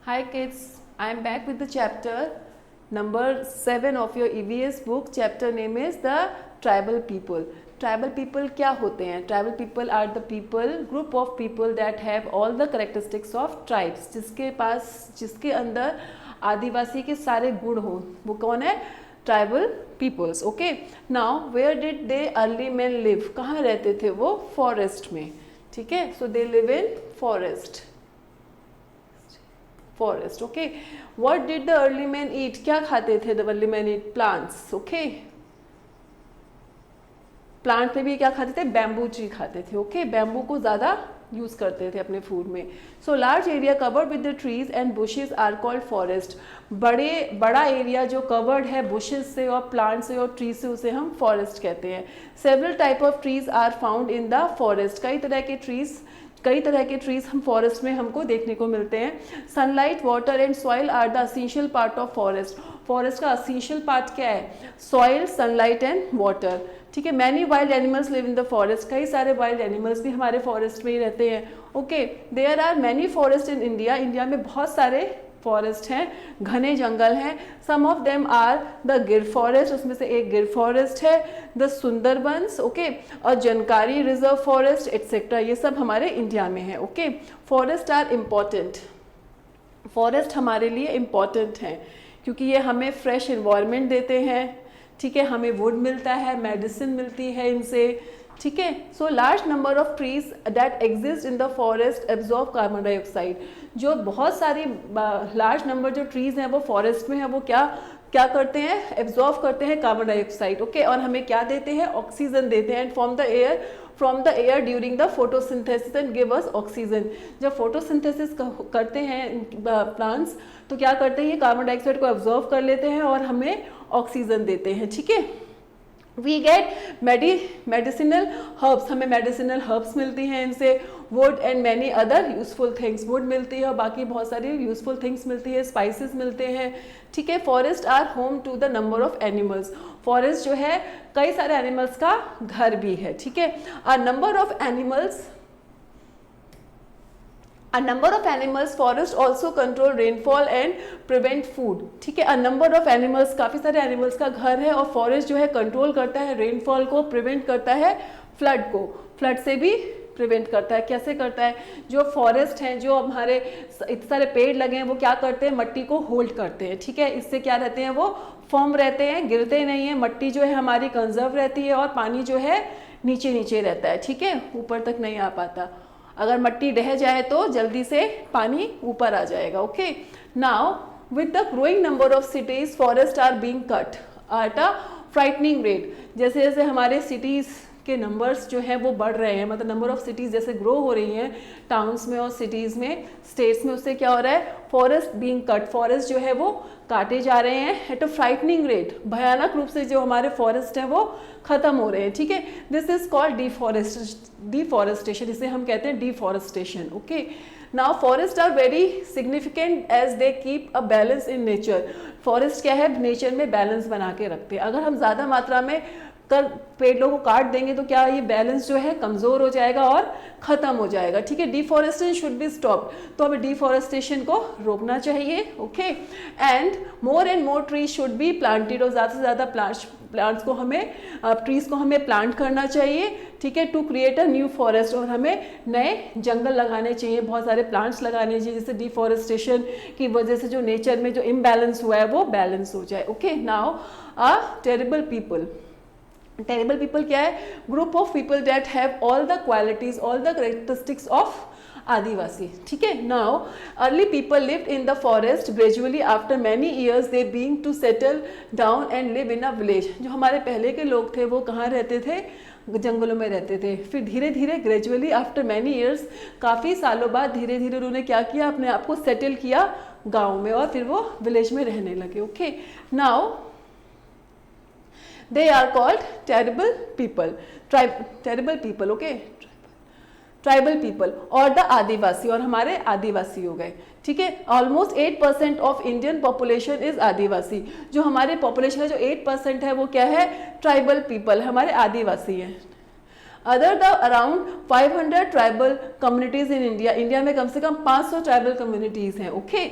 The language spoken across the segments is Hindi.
Hi kids, I am back with the chapter number 7 of your EVS book. Chapter name is the tribal people. Tribal people क्या होते हैं? Tribal people are the people, group of people that have all the characteristics of tribes. जिसके अंदर आदिवासी के सारे गुण हो, वो कौन है? Tribal peoples. Okay, now where did they early man live? कहाँ रहते थे वो? फॉरेस्ट में. ठीक है, so they live in forest. Forest. Okay, what did the early man eat? क्या खाते थे the early man eat? Plants. Okay, plant में भी क्या खाते थे? बैम्बू ट्री खाते थे. ओके, बैम्बू को ज़्यादा यूज़ करते थे अपने फूड में. So large area covered with the trees and bushes are called forest. बड़ा एरिया जो कवर्ड है बुशेस से और प्लांट से और ट्री से, उसे हम फॉरेस्ट कहते हैं. Several type of trees are found in the forest. कई तरह के ट्रीज हम फॉरेस्ट में हमको देखने को मिलते हैं. Sunlight, water and soil are the essential part of forest. Forest का असेंशियल पार्ट क्या है? Soil, sunlight and water. ठीक है, many wild animals live in the forest. कई सारे वाइल्ड एनिमल्स भी हमारे फॉरेस्ट में ही रहते हैं. Okay, there are many forest in India. India में बहुत सारे फॉरेस्ट हैं, घने जंगल हैं. Some of them are the Gir forest, उसमें से एक गिर फॉरेस्ट है. द सुंदरबंस, ओके, और जानकारी रिजर्व फॉरेस्ट एटसेट्रा, ये सब हमारे इंडिया में है. Okay, forest are important. Forest हमारे लिए इम्पॉर्टेंट हैं क्योंकि ये हमें फ्रेश इन्वायरमेंट देते हैं. ठीक है, हमें वुड मिलता है, मेडिसिन मिलती है इनसे. ठीक है, so large number of trees that exist in the forest absorb carbon dioxide. जो बहुत सारी लार्ज नंबर जो ट्रीज हैं वो फॉरेस्ट में है, वो क्या करते हैं? एब्जॉर्ब करते हैं कार्बन डाइऑक्साइड. ओके, और हमें क्या देते हैं? ऑक्सीजन देते हैं. And from the air during the photosynthesis and give us oxygen. जब फोटोसिंथेसिस करते हैं प्लांट्स तो क्या करते हैं? ये कार्बन डाइऑक्साइड को एब्जॉर्ब कर लेते हैं और हमें ऑक्सीजन देते हैं. ठीक है, वी गेट मेडिसिनल हर्ब्स. हमें मेडिसिनल हर्ब्स मिलती हैं इनसे. Would and many other useful things. Would मिलती है और बाकी बहुत सारी यूजफुल थिंग्स मिलती है, स्पाइसेस मिलते हैं. ठीक है, forest are home to the number of animals. Forest जो है कई सारे एनिमल्स का घर भी है. ठीक है, a number of animals forest also control rainfall and prevent food. ठीक है, अ नंबर ऑफ एनिमल्स, काफ़ी सारे एनिमल्स का घर है और फॉरेस्ट जो है कंट्रोल करता है रेनफॉल को, प्रिवेंट करता है फ्लड को. फ्लड से भी प्रिवेंट करता है. कैसे करता है? जो फॉरेस्ट हैं, जो हमारे इतने सारे पेड़ लगे हैं, वो क्या करते हैं? मट्टी को होल्ड करते हैं. ठीक है, इससे क्या रहते हैं? वो फर्म रहते हैं, गिरते नहीं है. मट्टी जो है हमारी कंजर्व रहती है और पानी जो है नीचे नीचे रहता है. ठीक है, ऊपर तक नहीं आ पाता. अगर मट्टी ढह जाए तो जल्दी से पानी ऊपर आ जाएगा. Okay, now with the growing number of cities forest are being cut at a frightening rate. जैसे जैसे हमारे सिटीज़ के नंबर्स जो है वो बढ़ रहे हैं, मतलब नंबर ऑफ सिटीज़ जैसे ग्रो हो रही हैं टाउन्स में और सिटीज़ में, स्टेट्स में, उससे क्या हो रहा है? Forest being cut. फॉरेस्ट जो है वो काटे जा रहे हैं एट अ फ्राइटनिंग रेट. भयानक रूप से जो हमारे फॉरेस्ट हैं वो ख़त्म हो रहे हैं. ठीक है, दिस इज कॉल्ड डिफॉरेस्टेशन. इसे हम कहते हैं deforestation. Okay, now forest are very significant as they keep a balance in nature. Forest क्या है? नेचर में बैलेंस बना के रखते हैं. अगर हम ज़्यादा मात्रा में पेड़ों को काट देंगे तो क्या ये बैलेंस जो है कमज़ोर हो जाएगा और ख़त्म हो जाएगा. ठीक है, डिफॉरेस्टेशन शुड बी स्टॉप्ड. तो हमें डिफॉरेस्टेशन को रोकना चाहिए. Okay, and more trees should be planted. और ज़्यादा से ज़्यादा प्लांट्स को हमें ट्रीज़ को हमें प्लांट करना चाहिए. ठीक है, to create a new forest. और हमें नए जंगल लगाने चाहिए, बहुत सारे प्लांट्स लगाने चाहिए, जिससे डिफॉरेस्टेशन की वजह से जो नेचर में जो इम्बैलेंस हुआ है वो बैलेंस हो जाए. Okay, now a terrible people. Terrible people क्या है? Group of people that have all the qualities, all the characteristics of adivasi. ठीक है, now early people lived in the forest. Gradually after many years they being to settle down and live in a village. जो हमारे पहले के लोग थे वो कहाँ रहते थे? जंगलों में रहते थे. फिर धीरे धीरे ग्रेजुअली आफ्टर मैनी ईयर्स, काफ़ी सालों बाद धीरे धीरे उन्होंने क्या किया? अपने आप को सेटल किया गाँव में और फिर वो विलेज में रहने लगे. Okay, now they are called terrible people. Terrible people. Okay, tribal people और द आदिवासी. और हमारे आदिवासी हो गए. ठीक है, almost 8% of Indian population is adivasi. जो हमारे पॉपुलेशन का जो 8% है वो क्या है? ट्राइबल पीपल, हमारे आदिवासी हैं. Other the around 500 tribal communities in India, India में कम से कम 500 ट्राइबल कम्युनिटीज हैं, ओके।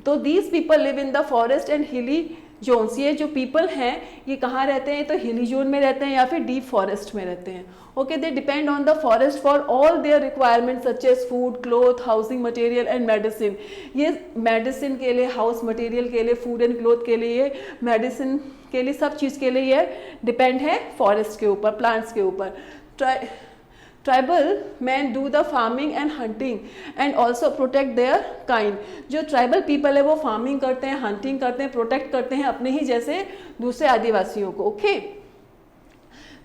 तो these people live in the forest and हिली जोन्स, ये जो पीपल हैं ये कहाँ रहते हैं, तो हिली जोन में रहते हैं या फिर डीप फॉरेस्ट में रहते हैं, okay. They depend on the forest for all their requirement such as food, cloth, housing material and medicine. ये मेडिसिन के लिए, हाउस मटेरियल के लिए, फूड एंड क्लोथ के लिए, मेडिसिन के लिए, सब चीज़ के लिए ये डिपेंड है फॉरेस्ट के ऊपर, प्लांट्स के ऊपर। Tribal man do the farming and hunting and also protect their kind. जो ट्राइबल पीपल है वो फार्मिंग करते हैं, हंटिंग करते हैं, प्रोटेक्ट करते हैं अपने ही जैसे दूसरे आदिवासियों को, okay.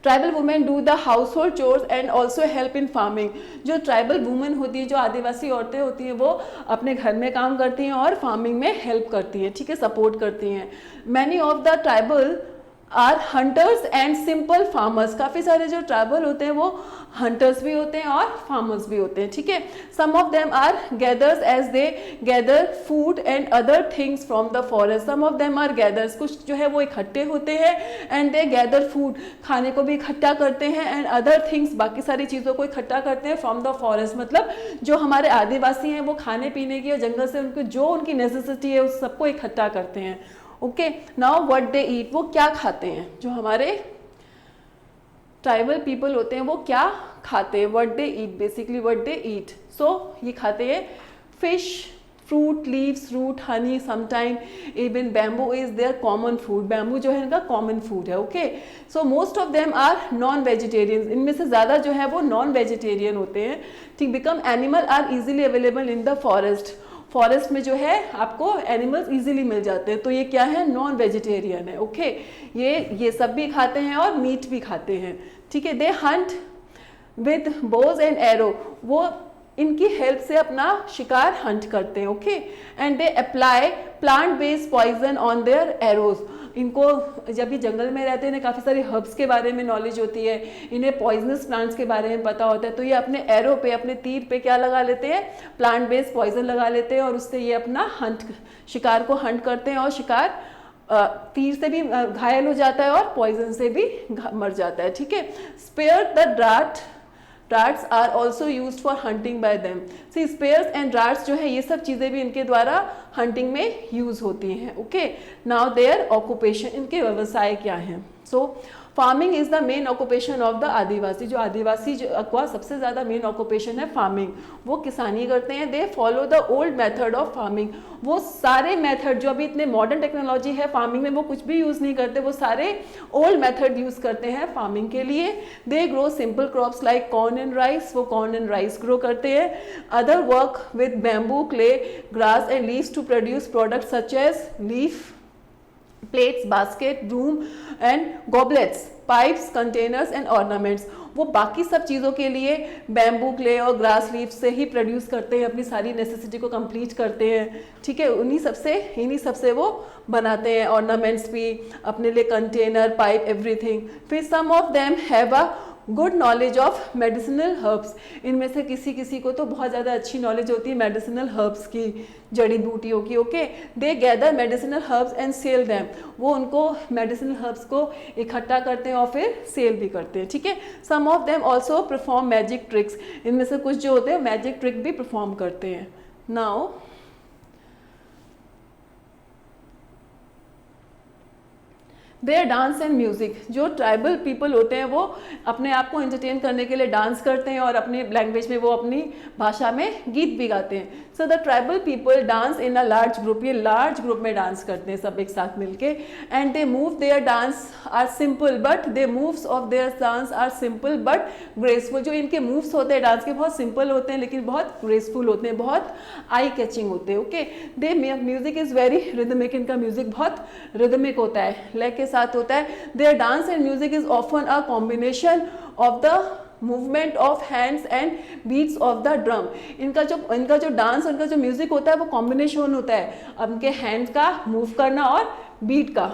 Tribal women do the house hold chores and also help in farming. जो ट्राइबल वुमेन होती है, जो आदिवासी औरतें होती हैं, वो अपने घर में काम करती हैं और फार्मिंग में हेल्प करती हैं, ठीक है, सपोर्ट करती हैं। Many of the tribal are hunters and simple farmers. काफ़ी सारे जो ट्राइबल होते हैं वो हंटर्स भी होते हैं और फार्मर्स भी होते हैं, ठीक है। Some of them are gathers as they gather food and other things from the forest. Some of them are gathers, कुछ जो है वो इकट्ठे होते हैं, एंड दे गैदर फूड, खाने को भी इकट्ठा करते हैं, एंड अदर थिंग्स, बाकी सारी चीज़ों को इकट्ठा करते हैं फ्रॉम द फॉरेस्ट। मतलब जो हमारे आदिवासी हैं वो खाने पीने की और जंगल से उनको जो उनकी नेसेसिटी है उस सबको इकट्ठा करते हैं, ओके। नाउ व्हाट दे ईट, वो क्या खाते हैं, जो हमारे ट्राइबल पीपल होते हैं वो क्या खाते हैं, what they eat, basically what they eat. So ये खाते हैं fish, fruit, leaves, root, honey, sometime even bamboo is their common food. Bamboo जो है इनका कॉमन फूड है, okay. So most of them are non vegetarian, इनमें से ज़्यादा जो है वो नॉन वेजिटेरियन होते हैं, ठीक। Big game animal are easily available in the forest, forest में जो है आपको एनिमल्स इजीली मिल जाते हैं, तो ये क्या है, नॉन वेजिटेरियन है, ओके। ये सब भी खाते हैं और मीट भी खाते हैं, ठीक है। They hunt with bows and arrow, वो इनकी हेल्प से अपना शिकार हंट करते हैं, okay. And they apply plant based poison on their arrows. इनको जब ये जंगल में रहते हैं, काफ़ी सारे हर्ब्स के बारे में नॉलेज होती है, इन्हें पॉइजनस प्लांट्स के बारे में पता होता है, तो ये अपने एरो पे, अपने तीर पे क्या लगा लेते हैं, प्लांट बेस्ड पॉइजन लगा लेते हैं, और उससे ये अपना शिकार को हंट करते हैं, और शिकार तीर से भी घायल हो जाता है और पॉइजन से भी मर जाता है, ठीक है। Spear the darts are also use for hunting by them. See spears and darts जो है ये सब चीज़ें भी इनके द्वारा हंटिंग में यूज होती हैं, ओके। नाउ देयर ऑक्यूपेशन, इनके व्यवसाय क्या हैं। So farming is the main occupation of the adivasi. जो आदिवासी का सबसे ज़्यादा मेन ऑक्यूपेशन है फार्मिंग, वो किसानी करते हैं। They follow the old method of farming, वो सारे मेथड जो अभी इतने मॉडर्न टेक्नोलॉजी है फार्मिंग में वो कुछ भी यूज़ नहीं करते, वो सारे ओल्ड मेथड यूज़ करते हैं फार्मिंग के लिए। They grow simple crops like corn and rice, वो कॉर्न एंड राइस ग्रो करते हैं। Other work with bamboo, clay, grass and leaves to produce product such as leaf, plates, basket, broom and goblets, pipes, containers and ornaments. वो बाकी सब चीज़ों के लिए बैम्बू, क्ले और ग्रास लीफ से ही प्रोड्यूस करते हैं, अपनी सारी नेसेसिटी को कंप्लीट करते हैं, ठीक है। इन्हीं सबसे वो बनाते हैं ऑर्नामेंट्स भी, अपने लिए कंटेनर, पाइप, एवरीथिंग। फिर some of them have a good knowledge of medicinal herbs, इनमें से किसी को तो बहुत ज़्यादा अच्छी नॉलेज होती है मेडिसिनल हर्ब्स की, जड़ी बूटियों की, okay. They gather medicinal herbs and sell them, वो उनको मेडिसिनल हर्ब्स को इकट्ठा करते हैं और फिर सेल भी करते हैं, ठीक है। Some of them also perform magic tricks, इनमें से कुछ जो होते हैं मैजिक ट्रिक भी परफॉर्म करते हैं। Now their dance and music, जो ट्राइबल पीपल होते हैं वो अपने आप को एंटरटेन करने के लिए डांस करते हैं और अपनी लैंग्वेज में वो अपनी भाषा में गीत भी गाते हैं। So the tribal people dance in a large group, ये लार्ज ग्रुप में डांस करते हैं सब एक साथ मिलके। And they move their dance are simple but the moves of their dance are simple but graceful. जो इनके मूव्स होते हैं डांस के बहुत सिंपल होते हैं लेकिन बहुत ग्रेसफुल होते हैं, बहुत आई कैचिंग होते हैं, okay. The music is very rhythmic, इनका म्यूजिक बहुत रिदमिक होता है, लय के साथ होता है। Their dance and music is often a combination of the movement of hands and beats of the drum. इनका जो डांस, इनका जो म्यूजिक होता है वो कॉम्बिनेशन होता है उनके हैंड का मूव करना और बीट का,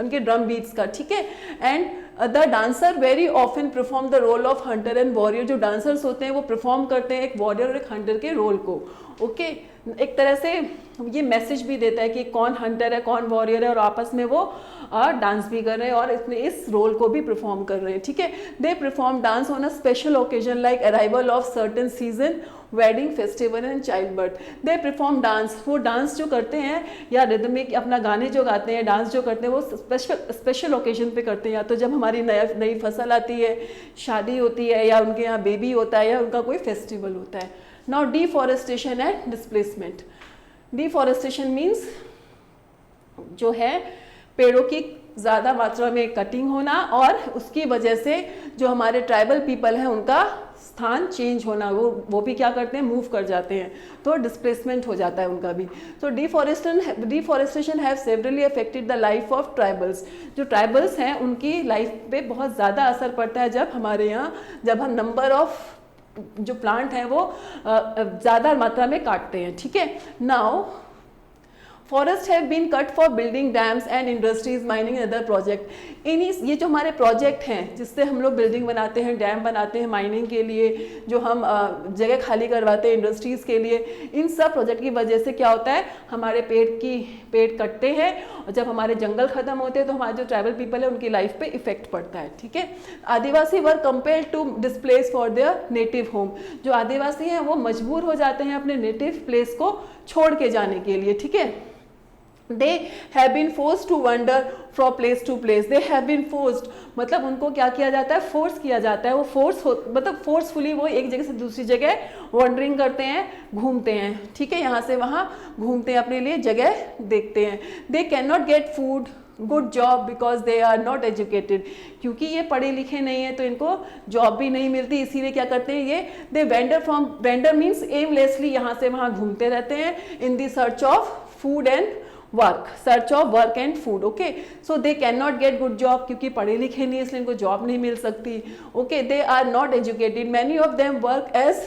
उनके ड्रम बीट्स का, ठीक है। And the dancer very often perform the role of hunter and warrior, जो डांसर्स होते हैं वो परफॉर्म करते हैं एक वॉरियर और एक हंटर के रोल को, ओके एक तरह से ये मैसेज भी देता है कि कौन हंटर है कौन वॉरियर है, और आपस में वो डांस भी कर रहे हैं और इसमें इस रोल को भी परफॉर्म कर रहे हैं, ठीक है। They perform dance on a special occasion like arrival of certain season, wedding, festival and child birth. They perform dance, वो डांस जो करते हैं या रिदमिक अपना गाने जो गाते हैं, डांस जो करते हैं, वो स्पेशल ओकेजन पे करते हैं, या तो जब हमारी नई फसल आती है, शादी होती है, या उनके यहाँ बेबी होता है, या उनका कोई फेस्टिवल होता है। Now deforestation and displacement. Deforestation means जो है पेड़ों की ज़्यादा मात्रा में कटिंग होना, और उसकी वजह से जो हमारे ट्राइबल पीपल हैं उनका स्थान चेंज होना, वो भी क्या करते हैं, मूव कर जाते हैं, तो डिस्प्लेसमेंट हो जाता है उनका भी। तो deforestation have severally affected the life of tribals. जो ट्राइबल्स हैं उनकी लाइफ पे बहुत ज़्यादा असर पड़ता है जब हमारे यहाँ जब हम नंबर ऑफ जो प्लांट हैं वो ज़्यादा मात्रा में काटते हैं, ठीक है। Now forest have been cut for building dams and industries, mining and other project. ये जो हमारे प्रोजेक्ट हैं जिससे हम लोग बिल्डिंग बनाते हैं, डैम बनाते हैं माइनिंग के लिए, जो हम जगह खाली करवाते हैं इंडस्ट्रीज़ के लिए, इन सब प्रोजेक्ट की वजह से क्या होता है, हमारे पेड़ कटते हैं, और जब हमारे जंगल खत्म होते हैं तो हमारे जो ट्राइबल पीपल है उनकी लाइफ पे इफेक्ट पड़ता है, ठीक है। Adivasi were compelled to displace for their native home. जो आदिवासी हैं वो मजबूर हो जाते हैं अपने नेटिव प्लेस को छोड़ के जाने के लिए, ठीक है। They have been forced to wander from place to place. They have been forced मतलब उनको क्या किया जाता है, फोर्स किया जाता है। वो मतलब फोर्सफुली वो एक जगह से दूसरी जगह वॉन्डरिंग करते हैं, घूमते हैं, ठीक है, यहाँ से वहाँ घूमते हैं, अपने लिए जगह देखते हैं। They cannot get food, good job because they are not educated. क्योंकि ये पढ़े लिखे नहीं है तो इनको जॉब भी नहीं मिलती, इसीलिए क्या करते हैं ये, दे वेंडर मीन्स एमलेसली यहाँ से वहाँ घूमते रहते हैं, in the search of food and search of work and food. Okay, so they can not get good job, क्योंकि पढ़े लिखे नहीं इसलिए इनको जॉब नहीं मिल सकती। Okay, they are not educated, many of them work as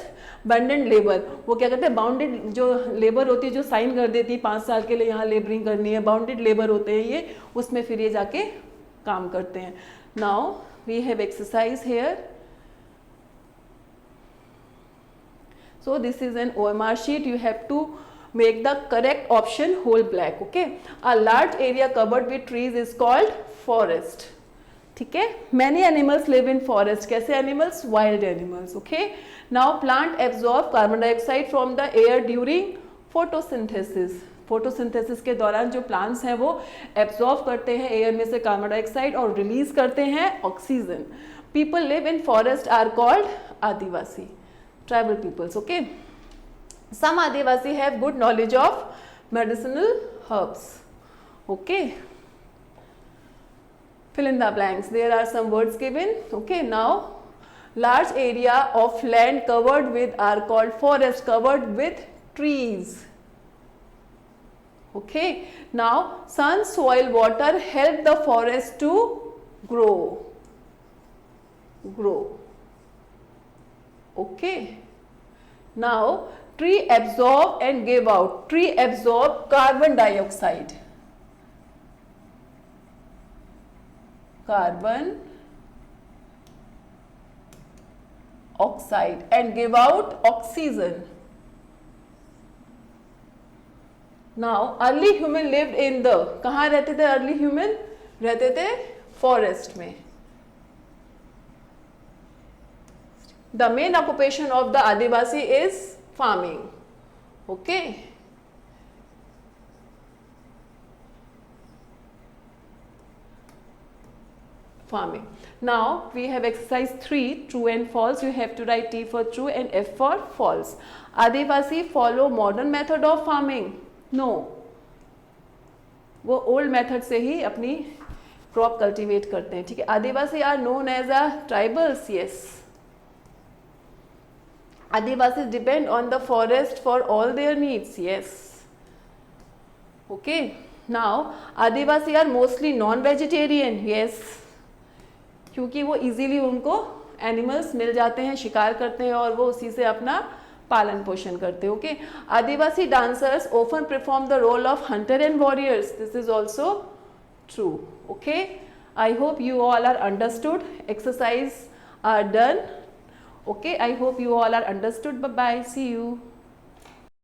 bonded labour. वो क्या करते हैं, बाउंडेड जो लेबर होती है, जो साइन कर देती है 5 साल के लिए यहाँ लेबरिंग करनी है, बाउंडेड लेबर होते हैं ये, उसमें फिर ये जाके काम करते हैं। Now we have exercise here. So this is an OMR sheet. You have to make the correct option whole black. Okay, a large area covered with trees is called forest. ठीक है, many animals live in forest. कैसे animals? Wild animals. Okay, now plant absorb carbon dioxide from the air during photosynthesis. Photosynthesis के दौरान जो प्लांट्स हैं वो एब्जॉर्ब करते हैं एयर में से कार्बन डाइऑक्साइड और रिलीज करते हैं oxygen. People live in forest are called Adivasi, tribal peoples. Okay, some Adivasi have good knowledge of medicinal herbs. Okay, fill in the blanks, there are some words given. Okay, now large area of land covered with are called forest, covered with trees. Okay, now sun, soil, water help the forest to grow. Okay, now tree absorb and give out. Tree absorb carbon dioxide, and give out oxygen. Now early human lived in the, कहाँ रहते थे early human? रहते थे forest में. The main occupation of the Adivasi is farming. Okay, farming. Now we have exercise 3, true and false. You have to write T for true and F for false. Adivasi follow modern method of farming. No, वो old method से ही अपनी crop cultivate करते हैं, ठीक है। आदिवासी are known as a tribals. Yes, Adivasis depend on the forest for all their needs. Yes. Okay, now Adivasi are mostly non-vegetarian. Yes, क्योंकि वो easily उनको animals मिल जाते हैं, शिकार करते हैं और वो उसी से अपना पालन पोषण करते हैं. Okay, Adivasi dancers often perform the role of hunter and warriors. This is also true. Okay, I hope you all are understood. Exercise are done. Okay, I hope you all are understood. Bye bye, see you.